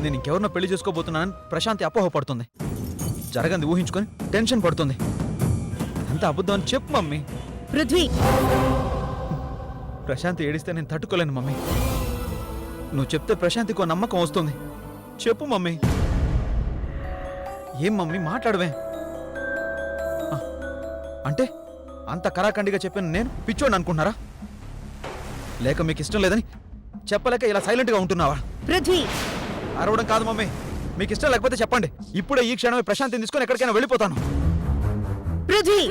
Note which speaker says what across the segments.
Speaker 1: నేను ఇంకెవరినో పెళ్లి చేసుకోబోతున్నానని ప్రశాంతి అపోహపడుతుంది. జరగంది ఊహించుకొని టెన్షన్ పడుతుంది. అంత అబద్ధం అని చెప్పు మమ్మీ.
Speaker 2: పృథ్వీ,
Speaker 1: ప్రశాంతి ఏడిస్తే నేను తట్టుకోలేను మమ్మీ. నువ్వు చెప్తే ప్రశాంతికి ఓ నమ్మకం వస్తుంది. చెప్పు మమ్మీ. ఏం మమ్మీ మాట్లాడవే? అంటే అంత కరాఖండిగా చెప్పిన నేను పిచ్చోని అనుకుంటున్నారా? లేక మీకు ఇష్టం లేదని చెప్పలేక ఇలా సైలెంట్గా ఉంటున్నావా?
Speaker 2: పృథ్వీ,
Speaker 1: అరవడం కాదు మమ్మీ. మీకు ఇష్టం లేకపోతే చెప్పండి. ఇప్పుడే ఈ క్షణమే ప్రశాంతిని తీసుకొని ఎక్కడికైనా వెళ్ళిపోతాను.
Speaker 2: పృథ్వీ.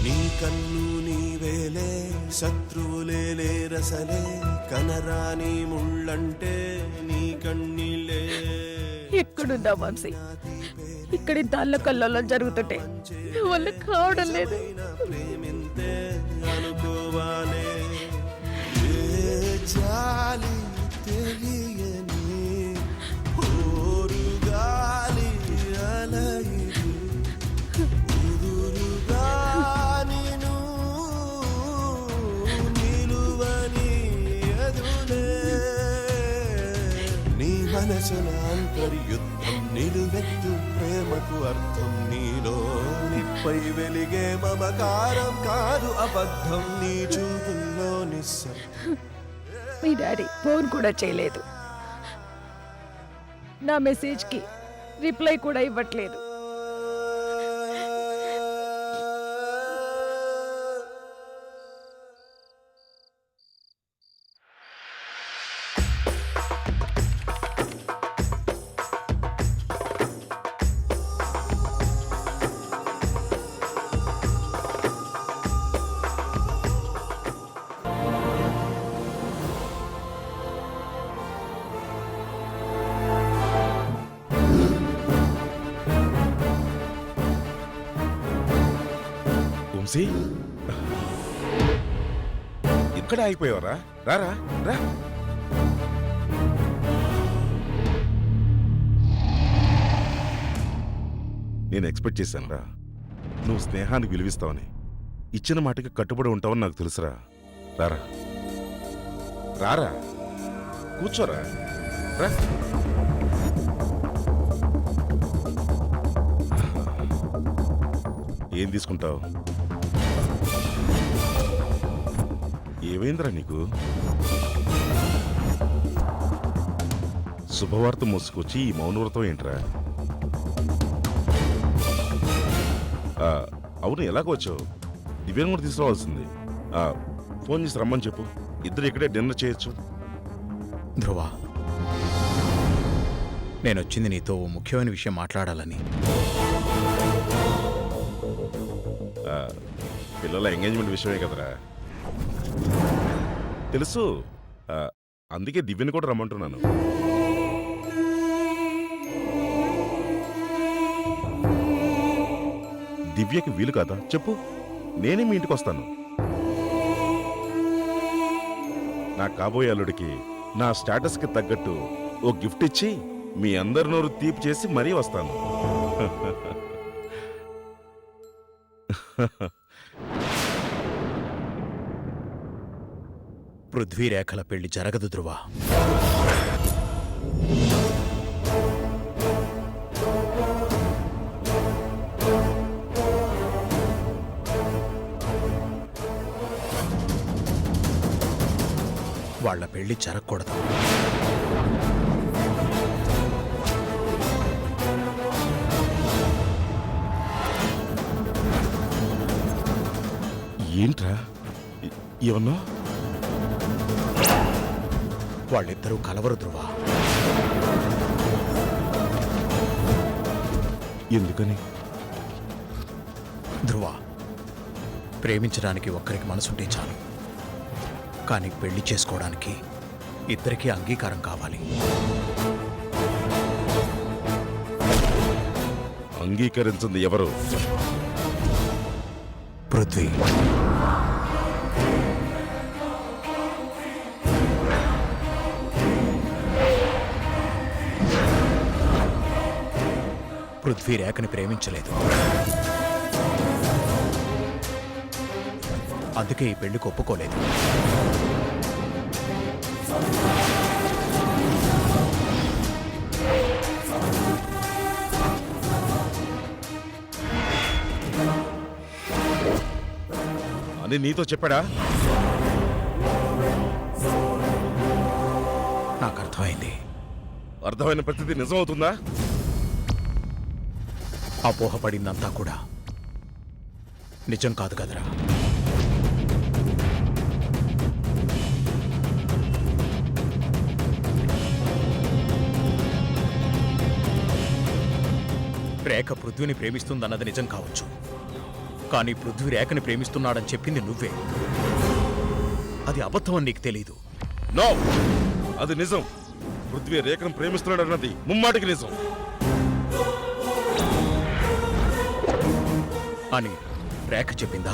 Speaker 3: నీ కన్ను నీవేలే, శత్రువులే లేరసలే, కనరాని ముళ్ళంటే నీ కన్నీళ్ళే.
Speaker 2: ఎక్కడున్నా వంశీ? ఇక్కడ ఇంత కల్లోలం జరుగుతుంటే నా వల్ల కావడం లేదు.
Speaker 3: ప్రేమింతే అనుకోవాలే, ఏ జాలి తెలియని ఓరుగాలి అలయిది, కుదురుగా నిను నిలువని ఎదులే. నీ మనసున అంతర్యుద్ధం, నిలువెత్తు ప్రేమకు అర్థం, నీలో నిప్పై వెలిగే మమకారం కాదు అబద్ధం, నీ చూపుల్లో నిశ్శబ్దం.
Speaker 2: మీ డాడీ ఫోన్ కూడా చేయలేదు. నా మెసేజ్కి రిప్లై కూడా ఇవ్వట్లేదు.
Speaker 4: వంశీ, ఇక్కడ ఆగిపోయావరా? రారా రా. నేను ఎక్స్పెక్ట్ చేశాను రా, నువ్వు స్నేహానికి విలువిస్తావని. ఇచ్చిన మాటకి కట్టుబడి ఉంటావని నాకు తెలుసురా. రారా రారా, కూర్చోరా రా. ఏం తీసుకుంటావు? ఏమైందిరా నీకు? శుభవార్త మోసుకొచ్చి ఈ మౌనవ్రతం ఏంట్రా? అవును, ఎలాగో వచ్చావు? దివ్యం కూడా తీసుకురావాల్సింది. ఫోన్ చేసి రమ్మని చెప్పు, ఇద్దరు ఇక్కడే డిన్నర్ చేయొచ్చు.
Speaker 5: ధ్రువ, నేనొచ్చింది నీతో ఓ ముఖ్యమైన విషయం మాట్లాడాలని.
Speaker 4: పిల్లల ఎంగేజ్మెంట్ విషయమే కదరా? తెలుసు. అందుకే దివ్యని కూడా రమ్మంటున్నాను. దివ్యకి వీలు కాదా చెప్పు, నేనే మీ ఇంటికి వస్తాను. నా కాబోయే అల్లుడికి నా స్టేటస్కి తగ్గట్టు ఓ గిఫ్ట్ ఇచ్చి మీ అందరి నోరు తీపి చేసి మరీ వస్తాను.
Speaker 5: పృథ్వీరేఖల పెళ్లి జరగదు ధ్రువ. వాళ్ళ పెళ్లి జరగకూడదు.
Speaker 4: ఏంట్రా ఏమన్నా?
Speaker 5: వాళ్ళిద్దరూ కలవరు ధ్రువ.
Speaker 4: ఎందుకని?
Speaker 5: ధ్రువ, ప్రేమించడానికి ఒక్కరికి మనసుంటే చాలు, కానీ పెళ్లి చేసుకోవడానికి ఇద్దరికీ అంగీకారం కావాలి.
Speaker 4: అంగీకరించింది ఎవరు?
Speaker 5: పృథ్వీ. పృథ్వీ రేఖని ప్రేమించలేదు. అందుకే ఈ పెళ్లికి ఒప్పుకోలేదు.
Speaker 4: అని నీతో చెప్పాడా?
Speaker 5: నాకు అర్థమైంది.
Speaker 4: అర్థమైన ప్రతిదీ నిజమవుతుందా?
Speaker 5: అపోహపడిందంతా కూడా నిజం కాదు కదరా. రేఖ పృథ్వీని ప్రేమిస్తుందన్నది నిజం కావచ్చు, కానీ పృథ్వీ రేఖని ప్రేమిస్తున్నాడని చెప్పింది నువ్వే. అది అబద్ధం అని నీకు తెలీదు.
Speaker 4: నో, అది నిజం. పృథ్వీ రేఖను ప్రేమిస్తున్నాడు అన్నది ముమ్మాటికి నిజం.
Speaker 5: అని రేఖ చెప్పిందా?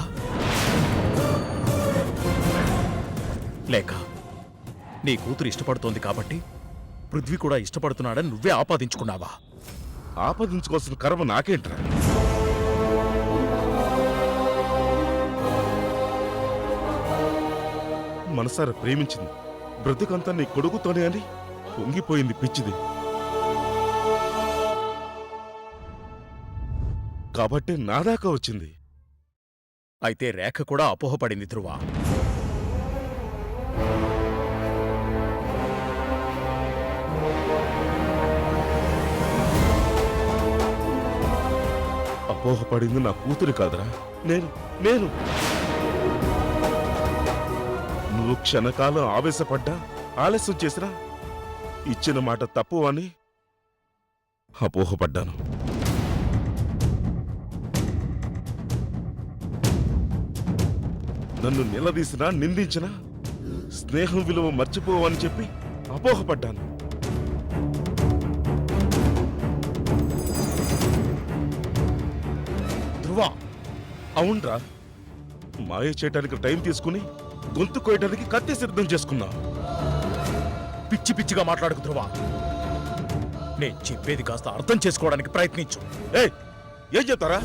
Speaker 5: లేక నీ కూతురు ఇష్టపడుతోంది కాబట్టి పృథ్వీ కూడా ఇష్టపడుతున్నాడని నువ్వే ఆపాదించుకున్నావా?
Speaker 4: ఆపాదించుకోవాల్సిన కర్మ నాకేంట్రా? మనసారా ప్రేమించింది, బ్రతుకంతా నీ కొడుకుతోనే అని పొంగిపోయింది పిచ్చిది. కాబట్టి నాదాకా వచ్చింది.
Speaker 5: అయితే రేఖ కూడా అపోహపడింది ధ్రువ.
Speaker 4: అపోహపడింది నా కూతురు కాదురా, నేను. నువ్వు క్షణకాలం ఆవేశపడ్డా, ఆలస్యం చేసినా ఇచ్చిన మాట తప్పు అని అపోహపడ్డాను. నన్ను నిలదీసినా, నిందించినా స్నేహం విలువ మర్చిపోవని చెప్పి అపోహపడ్డాను.
Speaker 5: ధ్రువ,
Speaker 4: అవునరా, మాయ చేయటానికి టైం తీసుకుని గొంతు కోయటానికి కత్తి సిద్ధం చేసుకున్నా.
Speaker 5: పిచ్చి పిచ్చిగా మాట్లాడుకు ధ్రువ. నేను చెప్పేది కాస్త అర్థం చేసుకోవడానికి ప్రయత్నించు.
Speaker 4: ఏయ్, ఏం చెప్తారా?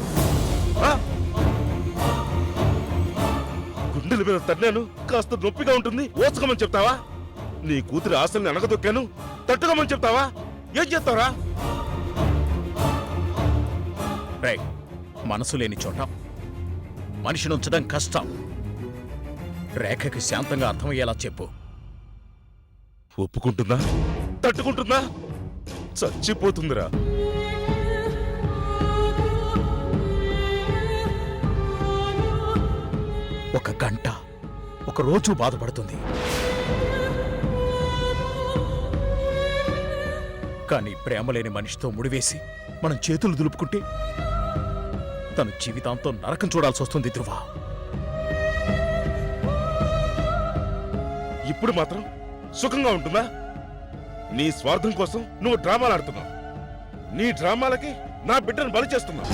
Speaker 4: గుండెల మీద తన్నాను, కాస్త నొప్పిగా ఉంటుంది, ఓచుకోమని చెప్తావా? నీ కూతురి ఆశల్ని అనగదొక్కాను, తట్టుకోమని చెప్తావా? ఏం చెప్తారా?
Speaker 5: రే, మనసు లేని చోట మనిషిని ఉంచడం కష్టం. రేఖకి శాంతంగా అర్థమయ్యేలా చెప్పు.
Speaker 4: ఒప్పుకుంటుందా? తట్టుకుంటుందా? చచ్చిపోతుందిరా.
Speaker 5: ఒక గంట, ఒక రోజు బాధపడుతుంది. కానీ ప్రేమ లేని మనిషితో ముడివేసి మనం చేతులు దులుపుకుంటే తను జీవితాంతం నరకం చూడాల్సి వస్తుంది ధ్రువ.
Speaker 4: ఇప్పుడు మాత్రం సుఖంగా ఉంటుందా? నీ స్వార్థం కోసం నువ్వు డ్రామాలు ఆడుతున్నావు. నీ డ్రామాలకి నా బిడ్డను బలి చేస్తున్నావు.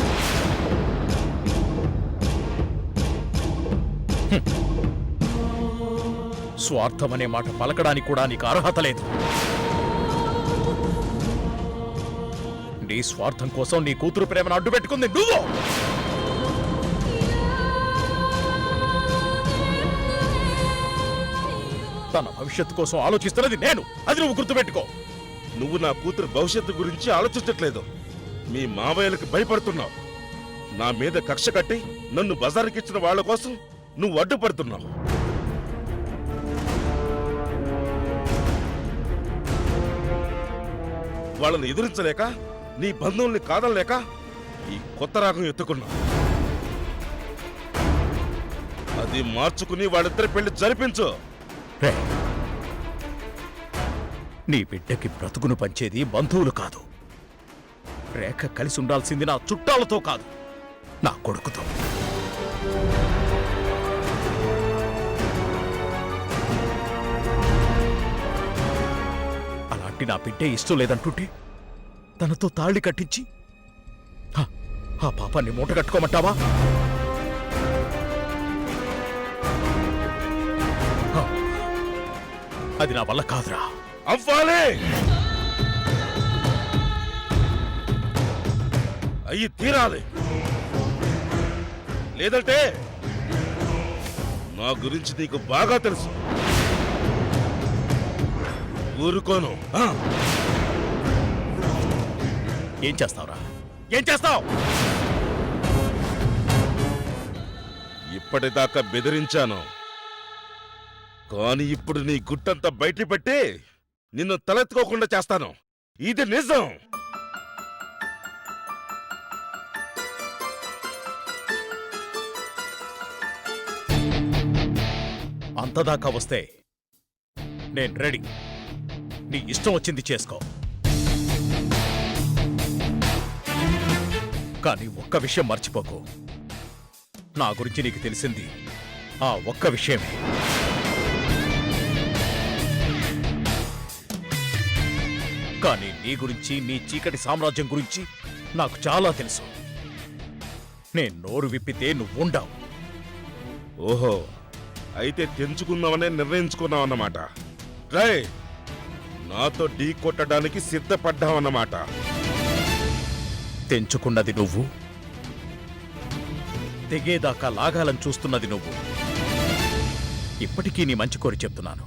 Speaker 5: స్వార్థం అనే మాట పలకడానికి కూడా నీకు అర్హత లేదు. నీ స్వార్థం కోసం నీ కూతురు ప్రేమను అడ్డు పెట్టుకుంది నువ్వు. తన భవిష్యత్తు కోసం ఆలోచిస్తున్నది నేను. అది నువ్వు గుర్తుపెట్టుకో.
Speaker 4: నువ్వు నా కూతురు భవిష్యత్తు గురించి ఆలోచించట్లేదు. మీ మావయ్యలకు భయపడుతున్నావు. నా మీద కక్ష కట్టి నన్ను బజారుకిచ్చిన వాళ్ళ కోసం నువ్వు అడ్డుపడుతున్నావు. వాళ్ళని ఎదురించలేక, నీ బంధువుల్ని కాదనలేక ఈ కొత్త రాగం ఎత్తుకున్నావు. అది మార్చుకుని వాళ్ళిద్దరి పెళ్లి జరిపించు.
Speaker 5: రే, నీ బిడ్డకి బ్రతుకును పంచేది బంధువులు కాదు. రేఖ కలిసి ఉండాల్సింది నా చుట్టాలతో కాదు, నా కొడుకుతో. అలాంటి నా బిడ్డే ఇష్టం లేదంటుంటే తనతో తాళి కట్టించి ఆ పాపాన్ని మూట కట్టుకోమంటావా? అది నా వల్ల కాదురా.
Speaker 4: అవ్వాలి. అయ్యి తీరాలి. లేదంటే నా గురించి నీకు బాగా తెలుసు. ఊరుకోను.
Speaker 5: ఏం చేస్తావురా? ఏం చేస్తావు?
Speaker 4: ఇప్పటిదాకా బెదిరించాను, కానీ ఇప్పుడు నీ గుట్టంతా బయట పెట్టి నిన్ను తలెత్తుకోకుండా చేస్తాను. ఇది నిజం.
Speaker 5: అంతదాకా వస్తే నేను రెడీ. నీ ఇష్టం వచ్చింది చేసుకో. కానీ ఒక్క విషయం మర్చిపోకు. నా గురించి నీకు తెలిసింది ఆ ఒక్క విషయమే. కానీ నీ గురించి, నీ చీకటి సామ్రాజ్యం గురించి నాకు చాలా తెలుసు. నేను నోరు విప్పితే నువ్వుండవు.
Speaker 4: ఓహో, అయితే తెంచుకుందామనే నిర్ణయించుకున్నావన్నమాట. రై, నాతో ఢీ కొట్టడానికి సిద్ధపడ్డావన్నమాట.
Speaker 5: తెంచుకున్నది నువ్వు, తెగేదాకా లాగాలని చూస్తున్నది నువ్వు. ఇప్పటికీ నీ మంచి కోరి చెప్తున్నాను,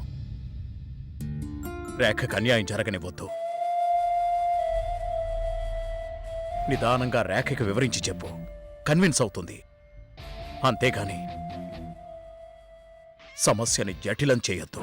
Speaker 5: రేఖకు అన్యాయం జరగనివ్వద్దు. నిదానంగా రేఖకి వివరించి చెప్పు, కన్విన్స్ అవుతుంది. అంతేగాని సమస్యని జటిలం చేయొద్దు.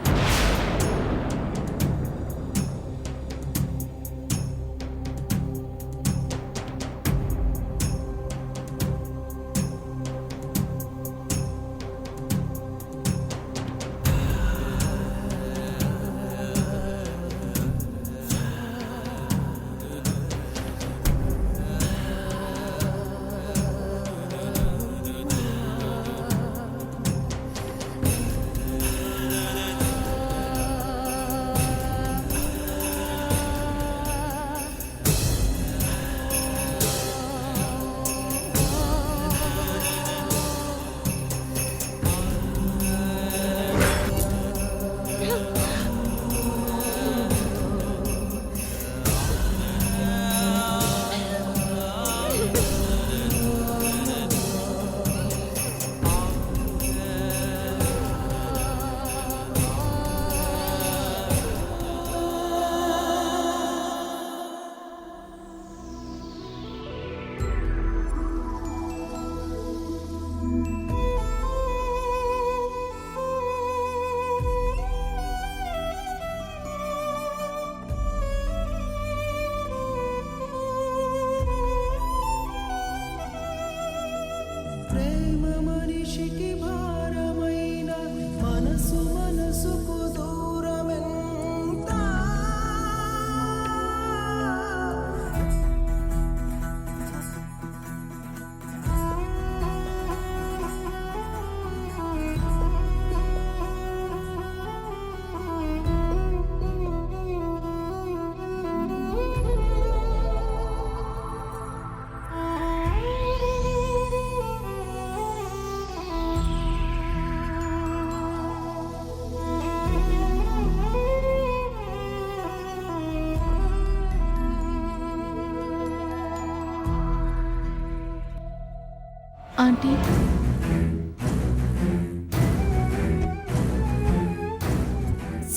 Speaker 2: Aunty,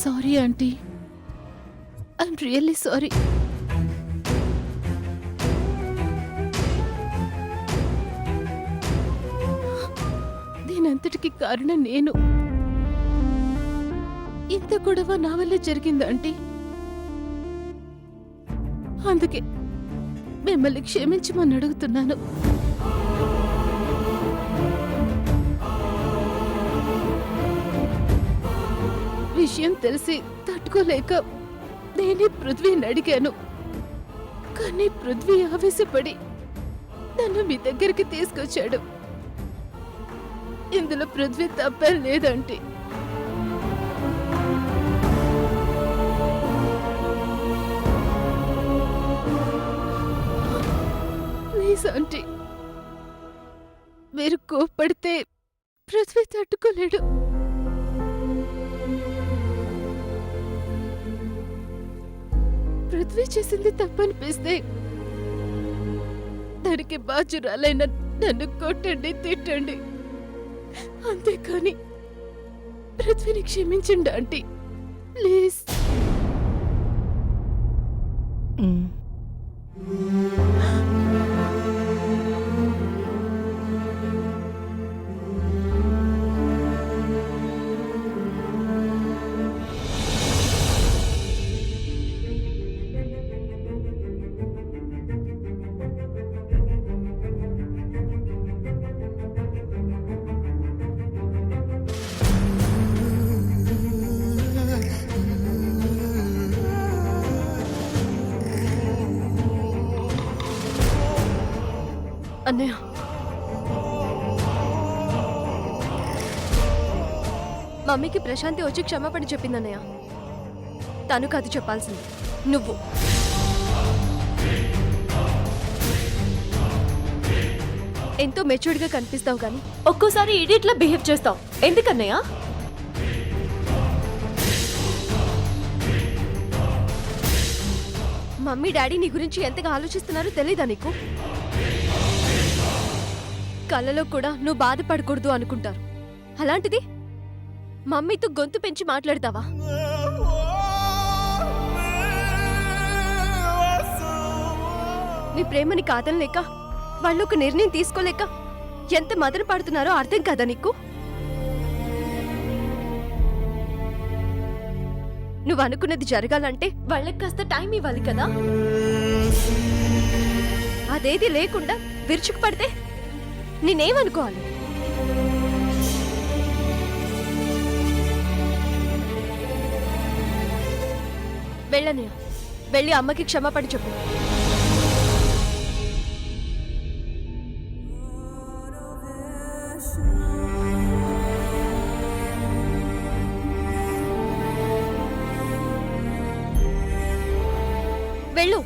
Speaker 2: sorry aunty, I'm really sorry. దీనంతటికి కారణం నేను. ఇంత గొడవ నా వల్లే జరిగింది ఆంటీ. అందుకే మిమ్మల్ని క్షమించమని అడుగుతున్నాను. విషయం తెలిసి తట్టుకోలేక నేనే పృథ్వీని అడిగాను. కానీ పృథ్వీ ఆవేశపడి నన్ను మీ దగ్గరికి తీసుకొచ్చాడు. ఇందులో పృథ్వీ తప్పేం లేదంటే. ప్లీజ్ ఆంటీ, మీరు కోప్పడితే పృథ్వీ తట్టుకోలేడు. పృథ్వీ చేసింది తప్పనిపిస్తే దానికి బాచురాలైన నన్ను కొట్టండి, తిట్టండి, అంతేకాని పృథ్వీని క్షమించండి ఆంటీ, ప్లీజ్. అన్నయ్య,
Speaker 6: మమ్మీకి ప్రశాంతి వచ్చి క్షమాపణ చెప్పిందన్నయ్య. తను కాదు చెప్పాల్సింది, నువ్వు. ఎంతో మెచ్యూర్డ్గా కనిపిస్తావు కానీ ఒక్కోసారి ఇడియట్లా బిహేవ్ చేస్తావు. ఎందుకన్నయ్య? మమ్మీ డాడీ నీ గురించి ఎంతగా ఆలోచిస్తున్నారో తెలీదా నీకు? కళ్ళలో కూడా నువ్వు బాధపడకూడదు అనుకుంటారు. అలాంటిది మమ్మీతో గొంతు పెంచి మాట్లాడతావా? నీ ప్రేమని కాదనలేక, వాళ్ళు ఒక నిర్ణయం తీసుకోలేక ఎంత మదన పడుతున్నారో అర్థం కదా నీకు? నువ్వు అనుకున్నది జరగాలంటే వాళ్ళకి కాస్త టైం ఇవ్వాలి కదా. అదేది లేకుండా విరుచుకు పడితే నేనేమనుకోవాలి? వెళ్ళనయ్య, వెళ్ళి అమ్మకి క్షమాపణ చెప్పు. వెళ్ళు.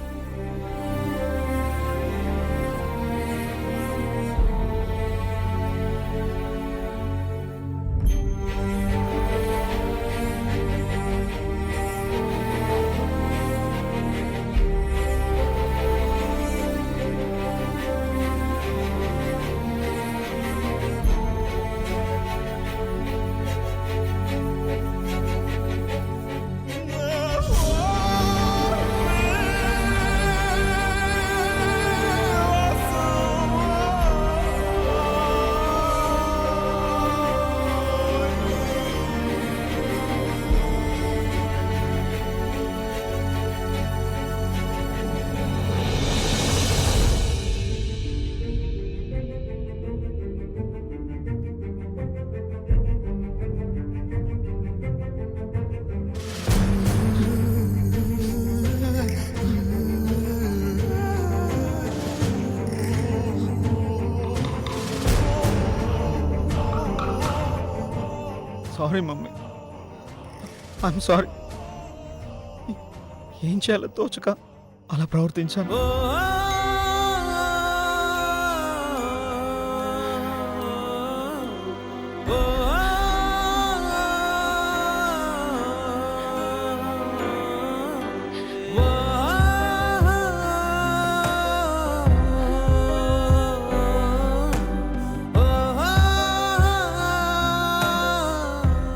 Speaker 1: Sorry mummy, I'm sorry. ఏం చేయాలో తోచక అలా ప్రవర్తించాను.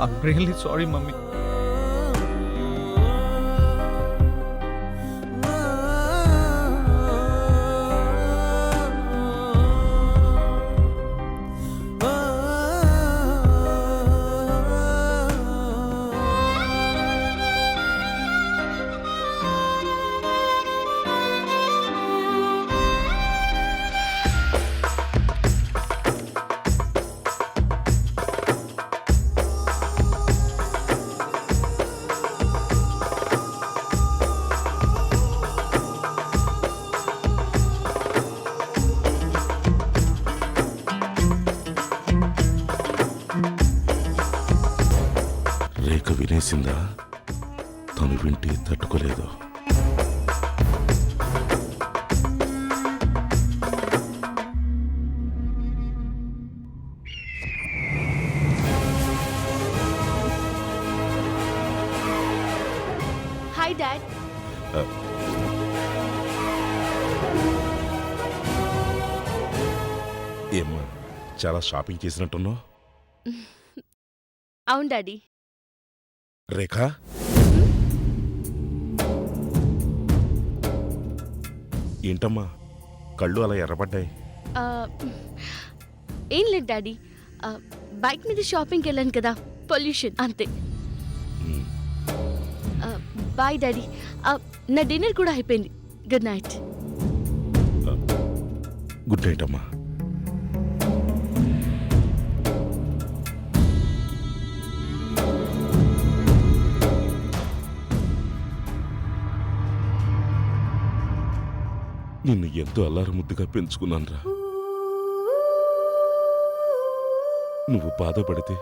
Speaker 1: I'm really sorry, Mummy.
Speaker 4: రేఖ వినేసిందా? తను వింటే తట్టుకోలేదు.
Speaker 6: Hi dad.
Speaker 4: ఏమ్మా చాలా షాపింగ్ చేసినట్టున్నావు.
Speaker 6: అవును డాడీ.
Speaker 4: రేఖ, ఏంటమ్మా కళ్ళు అలా ఎర్రబడ్డాయి?
Speaker 7: ఆ, ఏం లేదు డాడీ, బైక్ మీద షాపింగ్కి వెళ్ళాను కదా, పొల్యూషన్ అంతే.
Speaker 4: ఉమ్,
Speaker 7: బాయ్ డాడీ, నా డిన్నర్ కూడా అయిపోయింది. Good night.
Speaker 4: గుడ్ నైట్ అమ్మా. నిన్ను ఎంతో అల్లారు ముద్దుగా పెంచుకున్నానురా. నువ్వు బాధపడితే,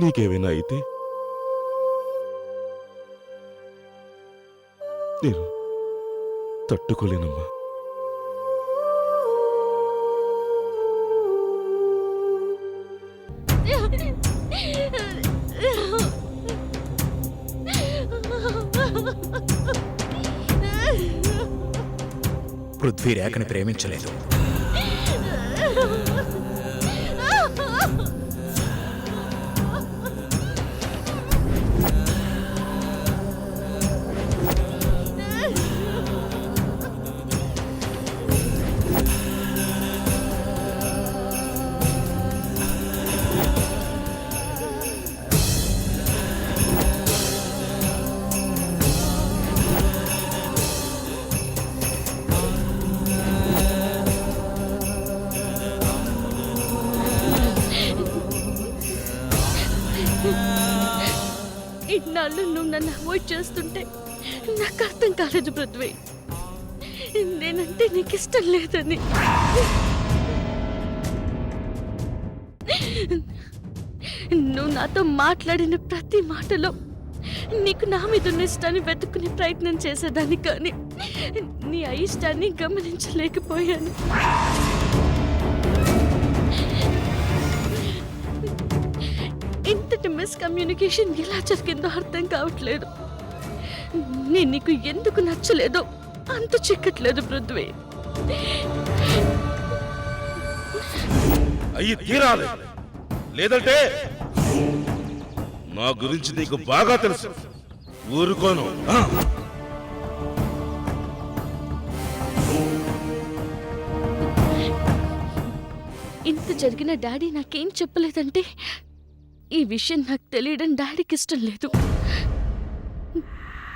Speaker 4: నీకేమైనా అయితే నేను తట్టుకోలేనమ్మా.
Speaker 5: పృథ్వీ రేఖని ప్రేమించలేదు.
Speaker 7: ఇన్నాళ్ళు నువ్వు నన్ను అవాయిడ్ చేస్తుంటే నాకు అర్థం కాలేదు పృథ్వీ, నేనంటే నీకు ఇష్టం లేదని. నువ్వు నాతో మాట్లాడిన ప్రతి మాటలో నీకు నా మీద ఉన్న ఇష్టాన్ని వెతుక్కునే ప్రయత్నం చేసేదాన్ని, కానీ నీ అయిష్టాన్ని గమనించలేకపోయాను. ఇంతటి మిస్కమ్యూనికేషన్ ఎలా జరిగిందో అర్థం కావట్లేదు. నేను నీకు ఎందుకు నచ్చలేదో అంత చిక్కట్లేదు పృథ్వీ.
Speaker 4: అయ్యి తీరాలి, లేదంటే నా గురించి నీకు బాగా తెలుసు. ఊరుకోను.
Speaker 7: ఇంత జరిగిన డాడీ నాకేం చెప్పలేదంటే ఈ విషయం నాకు తెలియడం డాడీకి ఇష్టం లేదు.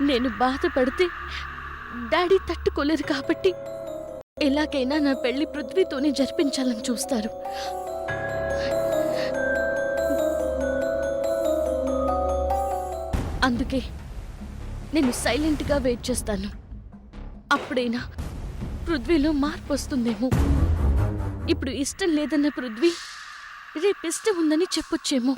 Speaker 7: నేను బాధపడితే డాడీ తట్టుకోలేరు కాబట్టి ఎలాగైనా నా పెళ్లి పృథ్వీతోనే జరిపించాలని చూస్తారు. అందుకే నేను సైలెంట్గా వెయిట్ చేస్తాను. అప్పుడైనా పృథ్వీలో మార్పు వస్తుందేమో. ఇప్పుడు ఇష్టం లేదన్న పృథ్వీ రేపు ఇష్టం ఉందని చెప్పొచ్చేమో.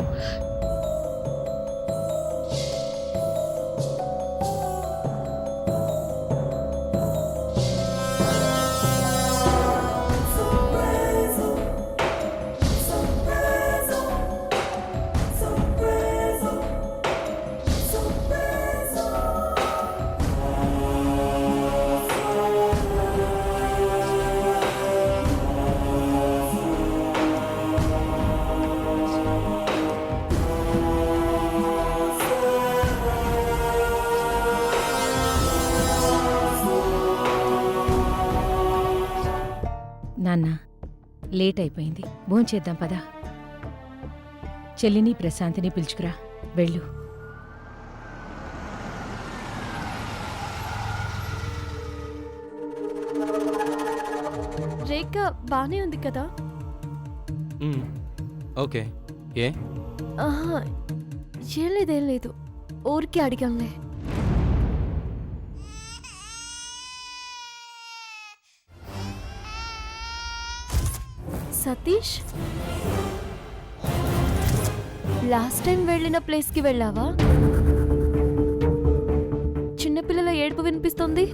Speaker 2: నాన్న లేట్ అయిపోయింది, భోంచేద్దాం పదా. చెల్లిని ప్రశాంతిని పిలుచుకురా, వెళ్ళు.
Speaker 6: రేఖ బానే ఉంది కదా?
Speaker 8: ఓకే. ఏ
Speaker 6: ఆహా, ఏం లేదు, ఊరికే అడిగాంలే. సతీష్, లాస్ట్ టైం వెళ్ళిన ప్లేస్కి వెళ్ళావా? చిన్నపిల్లల ఏడుపు వినిపిస్తోంది.